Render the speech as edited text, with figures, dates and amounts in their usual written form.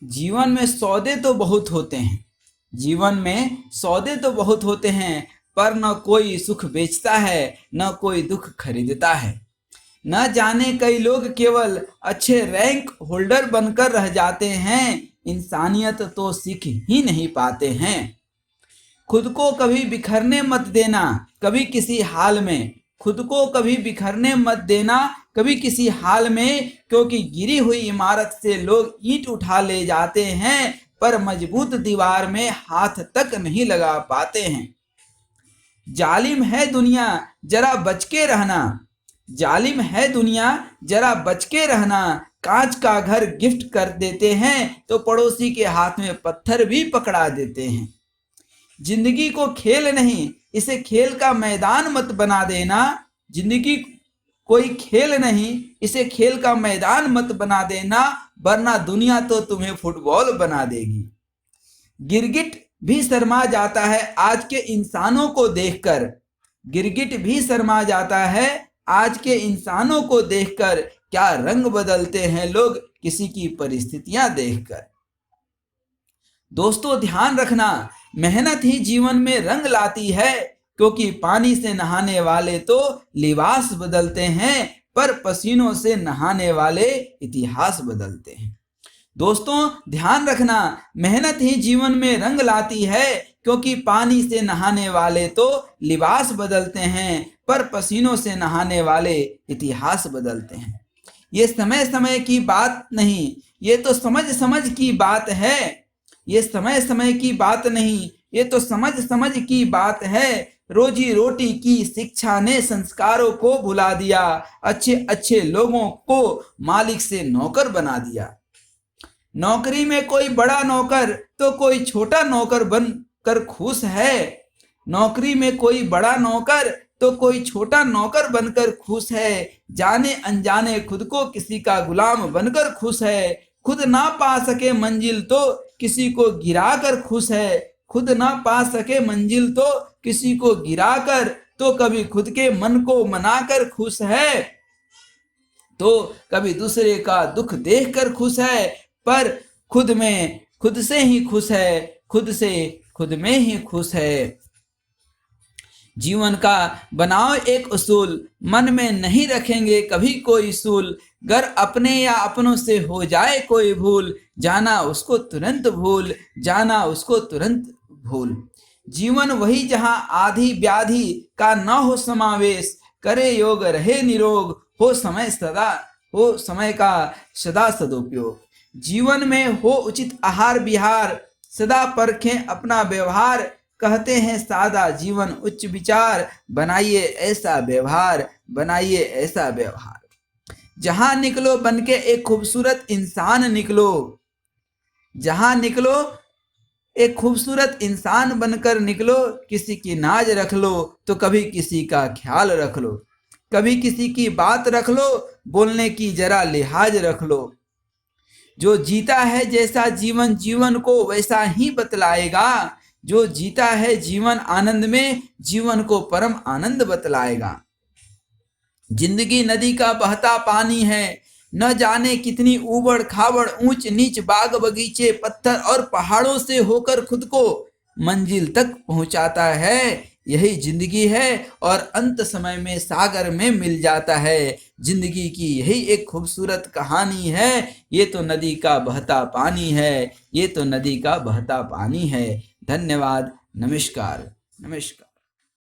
जीवन में सौदे तो बहुत होते हैं, जीवन में सौदे तो बहुत होते हैं, पर न कोई सुख बेचता है, न कोई दुख खरीदता है। न जाने कई लोग केवल अच्छे रैंक होल्डर बनकर रह जाते हैं, इंसानियत तो सीख ही नहीं पाते हैं। खुद को कभी बिखरने मत देना कभी किसी हाल में, खुद को कभी बिखरने मत देना कभी किसी हाल में, क्योंकि गिरी हुई इमारत से लोग ईंट उठा ले जाते हैं, पर मजबूत दीवार में हाथ तक नहीं लगा पाते हैं। जालिम है दुनिया, जरा बच के रहना, जालिम है दुनिया, जरा बच के रहना। कांच का घर गिफ्ट कर देते हैं तो पड़ोसी के हाथ में पत्थर भी पकड़ा देते हैं। जिंदगी को खेल नहीं, इसे खेल का मैदान मत बना देना, जिंदगी कोई खेल नहीं, इसे खेल का मैदान मत बना देना, वरना दुनिया तो तुम्हें फुटबॉल बना देगी। गिरगिट भी शर्मा जाता है आज के इंसानों को देखकर, गिरगिट भी शर्मा जाता है आज के इंसानों को देखकर। क्या रंग बदलते हैं लोग किसी की परिस्थितियां देखकर। दोस्तों ध्यान रखना, मेहनत ही जीवन में रंग लाती है, क्योंकि पानी से नहाने वाले तो लिबास बदलते हैं, पर पसीनों से नहाने वाले इतिहास बदलते हैं। दोस्तों ध्यान रखना, मेहनत ही जीवन में रंग लाती है, क्योंकि पानी से नहाने वाले तो लिबास बदलते हैं, पर पसीनों से नहाने वाले इतिहास बदलते हैं। ये समय समय की बात नहीं, ये तो समझ समझ की बात है, ये समय समय की बात नहीं, ये तो समझ समझ की बात है। रोजी रोटी की शिक्षा ने संस्कारों को भुला दिया, अच्छे अच्छे लोगों को मालिक से नौकर बना दिया। नौकरी में कोई बड़ा नौकर तो कोई छोटा नौकर बनकर खुश है, नौकरी में कोई बड़ा नौकर तो कोई छोटा नौकर बनकर खुश है। जाने अनजाने खुद को किसी का गुलाम बनकर खुश है, खुद ना पा सके मंजिल तो किसी को गिरा कर खुश है, खुद ना पा सके मंजिल तो किसी को गिरा कर, तो कभी खुद के मन को मनाकर खुश है, तो कभी दूसरे का दुख देखकर खुश है, पर खुद में खुद से ही खुश है, खुद से खुद में ही खुश है। जीवन का बनाओ एक उसूल, मन में नहीं रखेंगे कभी कोई सूल, गर अपने या अपनों से हो जाए कोई भूल, जाना उसको तुरंत भूल, जाना उसको तुरंत भूल। जीवन वही जहां आधी व्याधि का न हो समावेश, करे योग रहे निरोग, हो समय का सदा सदुपयोग। जीवन में हो उचित आहार विहार, सदा परखें अपना व्यवहार, कहते हैं सादा जीवन उच्च विचार, बनाइए ऐसा व्यवहार, बनाइए ऐसा व्यवहार। जहां निकलो बनके एक खूबसूरत इंसान निकलो, जहां निकलो एक खूबसूरत इंसान बनकर निकलो। किसी की नाज रख लो तो कभी किसी का ख्याल रख लो, कभी किसी की बात रख लो, बोलने की जरा लिहाज रख लो। जो जीता है जैसा जीवन, जीवन को वैसा ही बतलाएगा, जो जीता है जीवन आनंद में, जीवन को परम आनंद बतलाएगा। जिंदगी नदी का बहता पानी है, न जाने कितनी ऊबड़ खाबड़ ऊंच नीच बाग बगीचे पत्थर और पहाड़ों से होकर खुद को मंजिल तक पहुंचाता है। यही जिंदगी है और अंत समय में सागर में मिल जाता है। जिंदगी की यही एक खूबसूरत कहानी है। ये तो नदी का बहता पानी है, ये तो नदी का बहता पानी है। धन्यवाद। नमस्कार। नमस्कार।